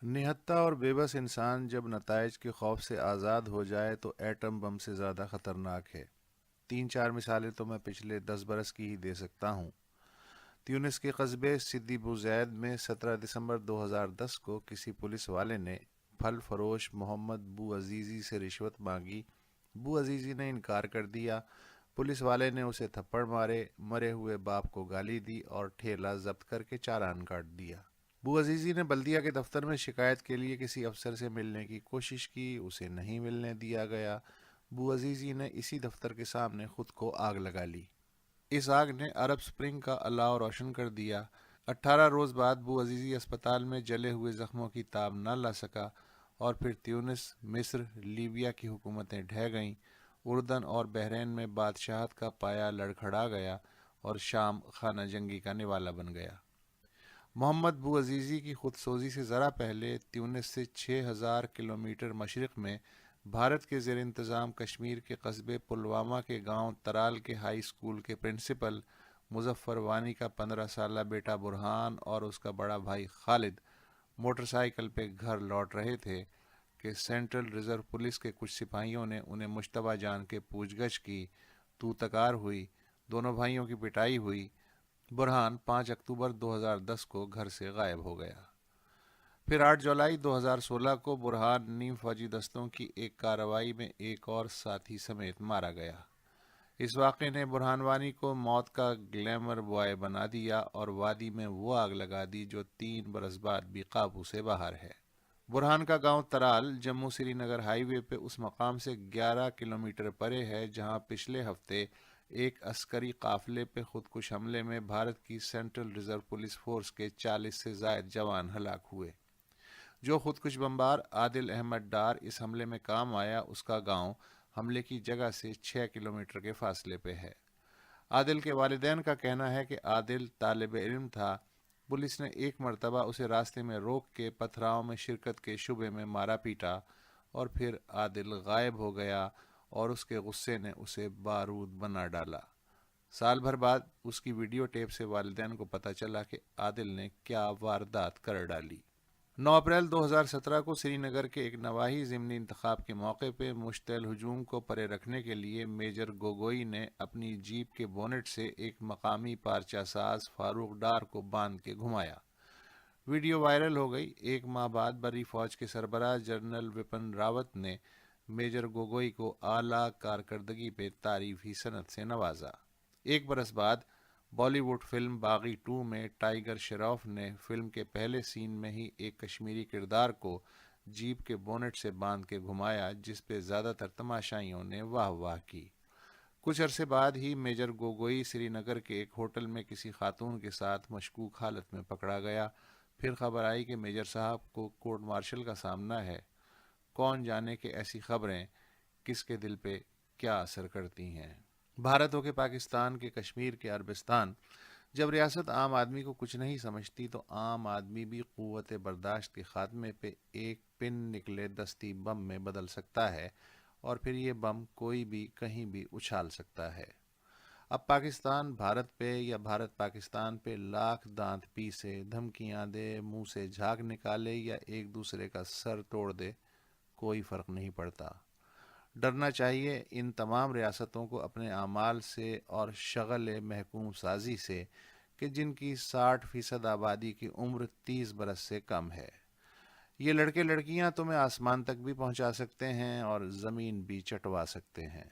نہتہ اور بے بس انسان جب نتائج کے خوف سے آزاد ہو جائے تو ایٹم بم سے زیادہ خطرناک ہے۔ تین چار مثالیں تو میں پچھلے 10 برس کی ہی دے سکتا ہوں۔ تیونس کے قصبے سدی بوزید میں 17 دسمبر 2010 کو کسی پولیس والے نے پھل فروش محمد بو عزیزی سے رشوت مانگی۔ بو عزیزی نے انکار کر دیا۔ پولیس والے نے اسے تھپڑ مارے، مرے ہوئے باپ کو گالی دی اور ٹھیلا ضبط کر کے چالان کاٹ دیا۔ بو عزیزی نے بلدیہ کے دفتر میں شکایت کے لیے کسی افسر سے ملنے کی کوشش کی، اسے نہیں ملنے دیا گیا۔ بو عزیزی نے اسی دفتر کے سامنے خود کو آگ لگا لی۔ اس آگ نے عرب سپرنگ کا الاؤ روشن کر دیا۔ 18 روز بعد بو عزیزی اسپتال میں جلے ہوئے زخموں کی تاب نہ لا سکا، اور پھر تیونس، مصر، لیبیا کی حکومتیں ڈھہ گئیں، اردن اور بحرین میں بادشاہت کا پایا لڑکھڑا گیا، اور شام خانہ جنگی کا نوالہ بن گیا۔ محمد بو عزیزی کی خود سوزی سے ذرا پہلے تیونس سے 6000 کلومیٹر مشرق میں بھارت کے زیر انتظام کشمیر کے قصبے پلوامہ کے گاؤں ترال کے ہائی اسکول کے پرنسپل مظفر وانی کا 15 سالہ بیٹا برہان اور اس کا بڑا بھائی خالد موٹر سائیکل پہ گھر لوٹ رہے تھے کہ سینٹرل ریزرو پولیس کے کچھ سپاہیوں نے انہیں مشتبہ جان کے پوچھ گچھ کی، تو تکار ہوئی، دونوں بھائیوں کی پٹائی ہوئی۔ برہان 5 اکتوبر 2010 کو گھر سے غائب ہو گیا۔ پھر 8 جولائی 2016 کو برہان نیم فوجی دستوں کی ایک کارروائی میں ایک اور ساتھی سمیت مارا گیا۔ اس واقعے نے برہان وانی کو موت کا گلیمر بوائے بنا دیا اور وادی میں وہ آگ لگا دی جو 3 برس بعد بھی قابو سے باہر ہے۔ برہان کا گاؤں ترال جموں سری نگر ہائی وے پہ اس مقام سے 11 کلومیٹر پرے ہے جہاں پچھلے ہفتے ایک عسکری قافلے پہ خودکش حملے میں بھارت کی سینٹرل ریزرو پولیس فورس کے 40 سے زائد جوان ہلاک ہوئے۔ جو خودکش بمبار عادل احمد ڈار اس حملے میں کام آیا، اس کا گاؤں حملے کی جگہ سے 6 کلومیٹر کے فاصلے پہ ہے۔ عادل کے والدین کا کہنا ہے کہ عادل طالب علم تھا۔ پولیس نے ایک مرتبہ اسے راستے میں روک کے پتھراؤ میں شرکت کے شبے میں مارا پیٹا، اور پھر عادل غائب ہو گیا اور اس کے غصے نے اسے بارود بنا ڈالا۔ سال بھر بعد اس کی ویڈیو ٹیپ سے والدین کو پتہ چلا کہ عادل نے کیا واردات کر ڈالی۔ 9 اپریل 2017 کو سری نگر کے ایک نواحی ضمنی انتخاب کے موقع پہ مشتعل ہجوم کو پرے رکھنے کے لیے میجر گوگوئی نے اپنی جیپ کے بونٹ سے ایک مقامی پارچہ ساز فاروق ڈار کو باندھ کے گھمایا۔ ویڈیو وائرل ہو گئی۔ ایک ماہ بعد بری فوج کے سربراہ جنرل وپن راوت نے میجر گوگوئی کو اعلیٰ کارکردگی پہ تعریفی سند سے نوازا۔ 1 برس بعد بالی ووڈ فلم باغی 2 میں ٹائیگر شیروف نے فلم کے پہلے سین میں ہی ایک کشمیری کردار کو جیپ کے بونٹ سے باندھ کے گھمایا، جس پہ زیادہ تر تماشائیوں نے واہ واہ کی۔ کچھ عرصے بعد ہی میجر گوگوئی سری نگر کے ایک ہوٹل میں کسی خاتون کے ساتھ مشکوک حالت میں پکڑا گیا۔ پھر خبر آئی کہ میجر صاحب کو کورٹ مارشل کا سامنا ہے۔ کون جانے کہ ایسی خبریں کس کے دل پہ کیا اثر کرتی ہیں۔ بھارت ہو کے پاکستان کے کشمیر کے عربستان، جب ریاست عام آدمی کو کچھ نہیں سمجھتی تو عام آدمی بھی قوت برداشت کے خاتمے پہ ایک پن نکلے دستی بم میں بدل سکتا ہے، اور پھر یہ بم کوئی بھی کہیں بھی اچھال سکتا ہے۔ اب پاکستان بھارت پہ یا بھارت پاکستان پہ لاکھ دانت پیسے، دھمکیاں دے، منہ سے جھاگ نکالے یا ایک دوسرے کا سر توڑ دے، کوئی فرق نہیں پڑتا۔ ڈرنا چاہیے ان تمام ریاستوں کو اپنے اعمال سے اور شغل محکوم سازی سے کہ جن کی 60% آبادی کی عمر 30 برس سے کم ہے۔ یہ لڑکے لڑکیاں تمہیں آسمان تک بھی پہنچا سکتے ہیں اور زمین بھی چٹوا سکتے ہیں۔